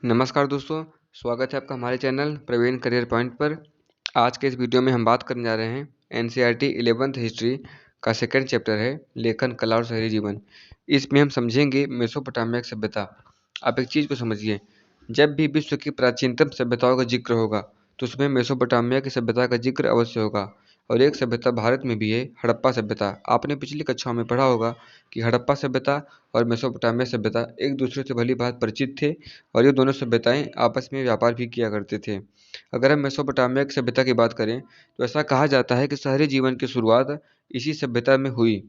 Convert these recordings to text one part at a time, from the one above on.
नमस्कार दोस्तों, स्वागत है आपका हमारे चैनल प्रवीण करियर पॉइंट पर। आज के इस वीडियो में हम बात करने जा रहे हैं एनसीईआरटी 11th हिस्ट्री का सेकंड चैप्टर है लेखन कला और शहरी जीवन। इसमें हम समझेंगे मेसोपोटामिया की सभ्यता। आप एक चीज़ को समझिए, जब भी विश्व की प्राचीनतम सभ्यताओं का जिक्र होगा तो उसमें मेसोपोटामिया की सभ्यता का जिक्र अवश्य होगा। और एक सभ्यता भारत में भी है, हड़प्पा सभ्यता। आपने पिछली कक्षाओं में पढ़ा होगा कि हड़प्पा सभ्यता और मेसोपोटामिया सभ्यता एक दूसरे से भली भांति परिचित थे और ये दोनों सभ्यताएं आपस में व्यापार भी किया करते थे। अगर हम मेसोपोटामिया की सभ्यता की बात करें तो ऐसा कहा जाता है कि शहरी जीवन की शुरुआत इसी सभ्यता में हुई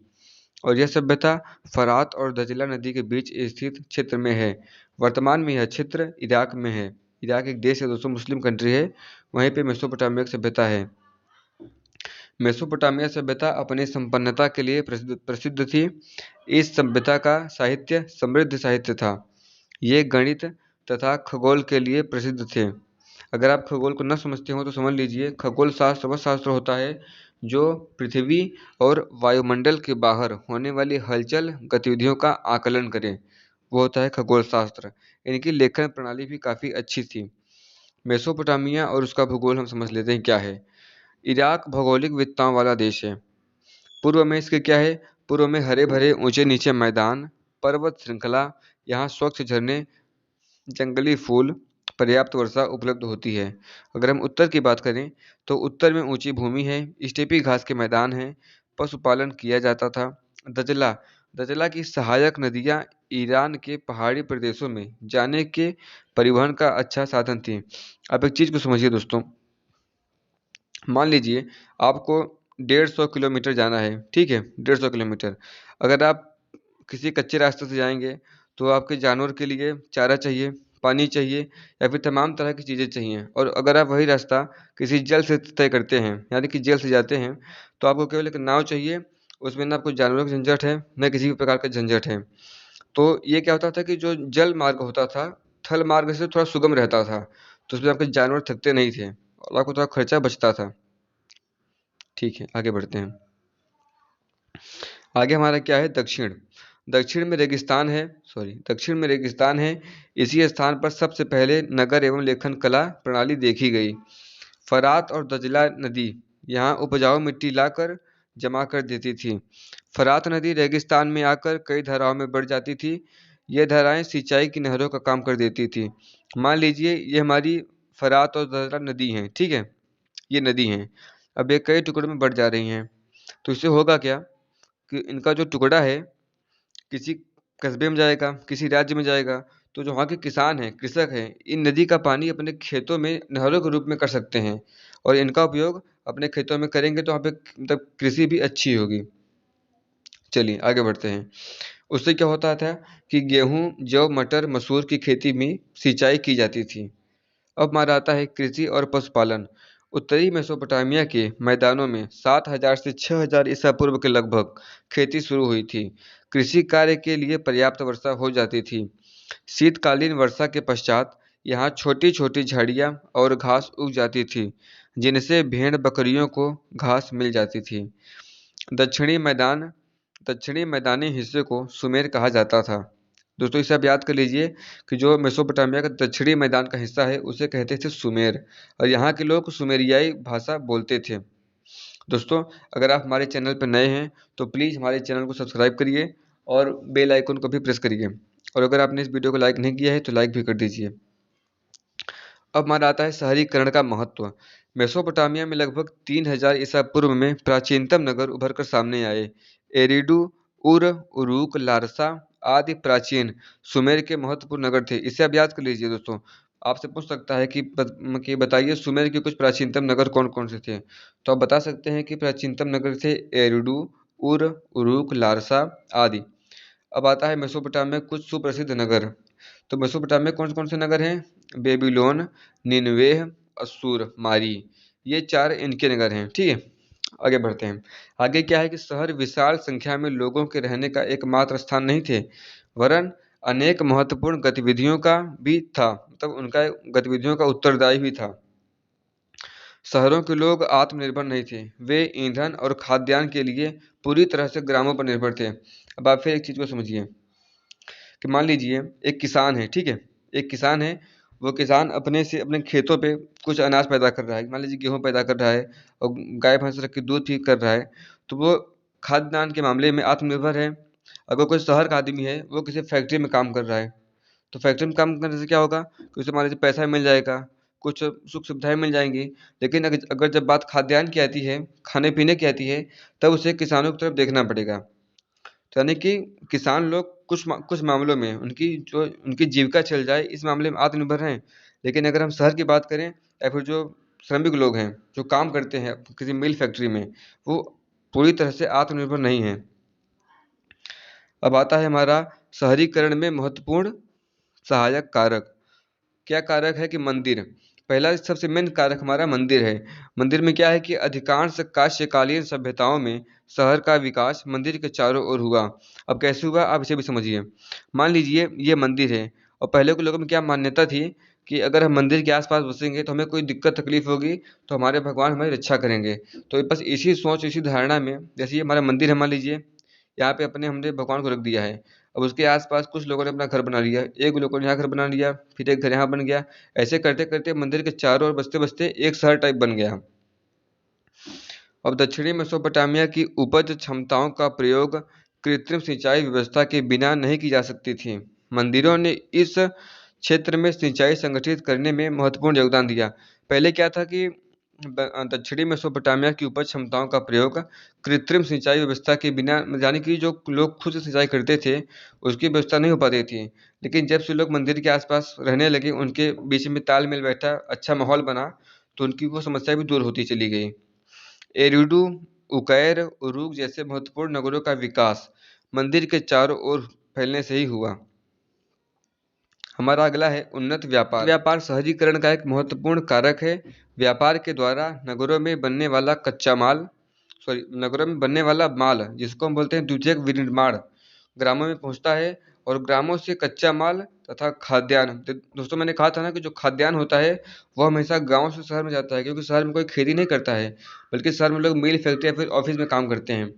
और यह सभ्यता फरात और दजला नदी के बीच स्थित क्षेत्र में है। वर्तमान में यह क्षेत्र इराक में है। इराक एक देश है दोस्तों, मुस्लिम कंट्री है, वहीं पे मेसोपोटामिया की सभ्यता है। मेसोपोटामिया सभ्यता अपनी संपन्नता के लिए प्रसिद्ध थी। इस सभ्यता का साहित्य समृद्ध साहित्य था। ये गणित तथा खगोल के लिए प्रसिद्ध थे। अगर आप खगोल को न समझते हो तो समझ लीजिए, खगोल शास्त्र वह शास्त्र होता है जो पृथ्वी और वायुमंडल के बाहर होने वाली हलचल गतिविधियों का आकलन करे, वो होता है खगोल शास्त्र। इनकी लेखन प्रणाली भी काफ़ी अच्छी थी। मेसोपोटामिया और उसका भूगोल हम समझ लेते हैं क्या है। इराक भौगोलिक विविधताओं वाला देश है। पूर्व में इसके क्या है, पूर्व में हरे भरे ऊंचे नीचे मैदान, पर्वत श्रृंखला, यहाँ स्वच्छ झरने, जंगली फूल, पर्याप्त वर्षा उपलब्ध होती है। अगर हम उत्तर की बात करें तो उत्तर में ऊंची भूमि है, स्टेपी घास के मैदान हैं, पशुपालन किया जाता था। दजला दजला की सहायक नदियाँ ईरान के पहाड़ी प्रदेशों में जाने के परिवहन का अच्छा साधन थी। अब एक चीज़ को समझिए दोस्तों, मान लीजिए आपको 150 किलोमीटर जाना है, ठीक है, 150 किलोमीटर। अगर आप किसी कच्चे रास्ते से जाएंगे तो आपके जानवर के लिए चारा चाहिए, पानी चाहिए या फिर तमाम तरह की चीज़ें चाहिए। और अगर आप वही रास्ता किसी जल से तय करते हैं, यानी कि जेल से जाते हैं, तो आपको केवल एक नाव चाहिए। उसमें ना कोई जानवरों का झंझट है, न किसी भी प्रकार का झंझट है। तो ये क्या होता था कि जो जल मार्ग होता था, थल मार्ग से थोड़ा सुगम रहता था, तो उसमें आपके जानवर थकते नहीं थे और आपको थोड़ा खर्चा बचता था। ठीक है, आगे बढ़ते हैं। आगे हमारा क्या है, दक्षिण। दक्षिण में रेगिस्तान है, दक्षिण में रेगिस्तान है। इसी स्थान पर सबसे पहले नगर एवं लेखन कला प्रणाली देखी गई। फरात और दजला नदी यहाँ उपजाऊ मिट्टी लाकर जमा कर देती थी। फरात नदी रेगिस्तान में आकर कई धाराओं में बढ़ जाती थी। ये धाराएं सिंचाई की नहरों का काम कर देती थी। मान लीजिए ये हमारी फरात और दजला नदी हैं, ठीक है, ये नदी हैं। अब ये कई टुकड़ों में बढ़ जा रही हैं, तो इससे होगा क्या कि इनका जो टुकड़ा है किसी कस्बे में जाएगा, किसी राज्य में जाएगा, तो जो वहाँ के किसान हैं, कृषक हैं, इन नदी का पानी अपने खेतों में नहरों के रूप में कर सकते हैं और इनका उपयोग अपने खेतों में करेंगे तो वहाँ पे मतलब कृषि भी अच्छी होगी। चलिए आगे बढ़ते हैं। उससे क्या होता था कि गेहूँ, जौ, मटर, मसूर की खेती में सिंचाई की जाती थी। अब हमारा आता है कृषि और पशुपालन। उत्तरी मेसोपोटामिया के मैदानों में 7000 से 6000 ईसा पूर्व के लगभग खेती शुरू हुई थी। कृषि कार्य के लिए पर्याप्त वर्षा हो जाती थी। शीतकालीन वर्षा के पश्चात यहाँ छोटी छोटी झाड़ियाँ और घास उग जाती थी, जिनसे भेड़ बकरियों को घास मिल जाती थी। दक्षिणी मैदान दक्षिणी मैदानी हिस्से को सुमेर कहा जाता था। दोस्तों इसे आप याद कर लीजिए कि जो मेसोपोटामिया का दक्षिणी मैदान का हिस्सा है उसे कहते थे सुमेर, और यहाँ के लोग सुमेरियाई भाषा बोलते थे। दोस्तों अगर आप हमारे चैनल पर नए हैं तो प्लीज़ हमारे चैनल को सब्सक्राइब करिए और बेल आइकन को भी प्रेस करिए, और अगर आपने इस वीडियो को लाइक नहीं किया है तो लाइक भी कर दीजिए। अब हमारा आता है शहरीकरण का महत्व। मेसोपोटामिया में लगभग 3000 ईसा पूर्व में प्राचीनतम नगर उभर कर सामने आए। एरिडू, उर, उरूक, लारसा आदि प्राचीन सुमेर के महत्वपूर्ण नगर थे। इसे आप याद कर लीजिए दोस्तों। आपसे पूछ सकता है कि बताइए सुमेर के कुछ प्राचीनतम नगर कौन कौन से थे, तो आप बता सकते हैं कि प्राचीनतम नगर थे एरिडू, उर, उरूक, लारसा आदि। अब आता है मेसोपोटामिया में कुछ सुप्रसिद्ध नगर। तो मेसोपोटामिया में कौन कौन से नगर हैं, बेबीलोन, निनवेह, असूर, मारी, ये चार इनके नगर हैं, ठीक है। आगे बढ़ते हैं। आगे क्या है कि शहर विशाल संख्या में लोगों के रहने का एकमात्र स्थान नहीं थे, वरन अनेक महत्वपूर्ण गतिविधियों का भी था, मतलब उनका गतिविधियों का उत्तरदायी भी था। शहरों के लोग आत्मनिर्भर नहीं थे, वे ईंधन और खाद्यान्न के लिए पूरी तरह से ग्रामों पर निर्भर थे। अब आप फिर एक चीज़ को समझिए कि मान लीजिए एक किसान है, ठीक है, एक किसान है वो किसान अपने खेतों पे कुछ अनाज पैदा कर रहा है, मान लीजिए गेहूँ पैदा कर रहा है और गाय भैंस रख के दूध भी कर रहा है, तो वो खाद्यान्न के मामले में आत्मनिर्भर है। अगर कोई शहर का आदमी है, वो किसी फैक्ट्री में काम कर रहा है, तो फैक्ट्री में काम करने से क्या होगा कि उसे मान लीजिए पैसा मिल जाएगा, कुछ सुख सुविधाएं मिल जाएंगी। लेकिन अगर अगर जब बात खाद्यान्न की आती है, खाने पीने की आती है, तब उसे किसानों की तरफ देखना पड़ेगा। तो यानी कि किसान लोग कुछ मामलों में उनकी जीविका चल जाए, इस मामले में आत्मनिर्भर हैं। लेकिन अगर हम शहर की बात करें या फिर जो श्रमिक लोग हैं, जो काम करते हैं किसी मिल फैक्ट्री में, वो पूरी तरह से आत्मनिर्भर नहीं हैं। अब आता है हमारा शहरीकरण में महत्वपूर्ण सहायक कारक। क्या कारक है कि मंदिर, पहला सबसे मेन कारक हमारा मंदिर है। मंदिर में क्या है कि अधिकांश काश्यकालीन सभ्यताओं में शहर का विकास मंदिर के चारों ओर हुआ। अब कैसे हुआ आप इसे भी समझिए। मान लीजिए ये मंदिर है, और पहले के लोगों में क्या मान्यता थी कि अगर हम मंदिर के आसपास बसेंगे तो हमें कोई दिक्कत तकलीफ होगी तो हमारे भगवान हमारी रक्षा करेंगे। तो बस इसी सोच इसी धारणा में, जैसे ये हमारा मंदिर है मान लीजिए, यहाँ पे अपने हमने भगवान को रख दिया है। अब उसके आस-पास कुछ लोगों ने अपना घर बना लिया, एक लोगों ने यहाँ घर बना लिया, फिर एक घर यहाँ बन गया। ऐसे करते-करते मंदिर के चारों ओर बसते-बसते एक शहर टाइप बन गया। अब दक्षिणी मेसोपोटामिया की उपज क्षमताओं का प्रयोग कृत्रिम सिंचाई व्यवस्था के बिना नहीं की जा सकती थी। मंदिरों ने इस क्षेत्र में सिंचाई संगठित करने में महत्वपूर्ण योगदान दिया। पहले क्या था कि दक्षिणी मेसोपोटामिया की उपज क्षमताओं का प्रयोग कृत्रिम सिंचाई व्यवस्था के बिना, यानी कि जो लोग खुद से सिंचाई करते थे उसकी व्यवस्था नहीं हो पाती थी। लेकिन जब से लोग मंदिर के आसपास रहने लगे, उनके बीच में तालमेल बैठा, अच्छा माहौल बना, तो उनकी वो समस्या भी दूर होती चली गई। एरिडू, उकैर, उरूक जैसे महत्वपूर्ण नगरों का विकास मंदिर के चारों ओर फैलने से ही हुआ। हमारा अगला है उन्नत व्यापार। व्यापार शहरीकरण का एक महत्वपूर्ण कारक है। व्यापार के द्वारा नगरों में बनने वाला माल, जिसको हम बोलते हैं द्वितीयक विनिर्माण, ग्रामों में पहुंचता है, और ग्रामों से कच्चा माल तथा खाद्यान्न, दोस्तों मैंने कहा था ना कि जो खाद्यान्न होता है वो हमेशा गांव से शहर में जाता है, क्योंकि शहर में कोई खेती नहीं करता है, बल्कि शहर में लोग मिल फैक्ट्री या फिर ऑफिस में काम करते हैं।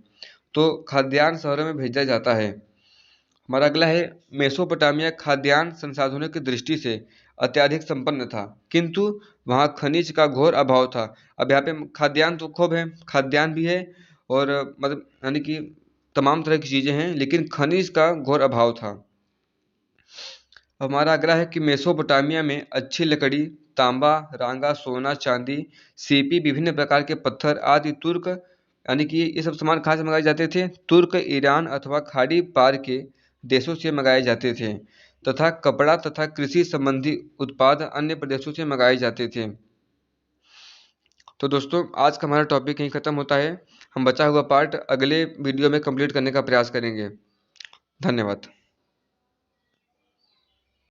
तो खाद्यान्न शहरों में भेजा जाता है। हमारा अगला है मेसोपोटामिया खाद्यान्न संसाधनों की दृष्टि से अत्यधिक संपन्न था, किंतु वहाँ खनिज का घोर अभाव था। अब यहाँ पे खाद्यान्न तो खूब है, खाद्यान्न भी है, और मतलब यानी कि तमाम तरह की चीज़ें हैं, लेकिन खनिज का घोर अभाव था। हमारा अगला है कि मेसोपोटामिया में अच्छी लकड़ी, तांबा, रांगा, सोना, चांदी, सीपी, विभिन्न प्रकार के पत्थर आदि तुर्क, यानी कि ये सब सामान कहाँ से मंगाए जाते थे? तुर्क, ईरान अथवा खाड़ी पार के देशों से मंगाए जाते थे, तथा कपड़ा तथा कृषि संबंधी उत्पाद अन्य प्रदेशों से मंगाए जाते थे। तो दोस्तों आज का हमारा टॉपिक यहीं ख़त्म होता है। हम बचा हुआ पार्ट अगले वीडियो में कंप्लीट करने का प्रयास करेंगे। धन्यवाद।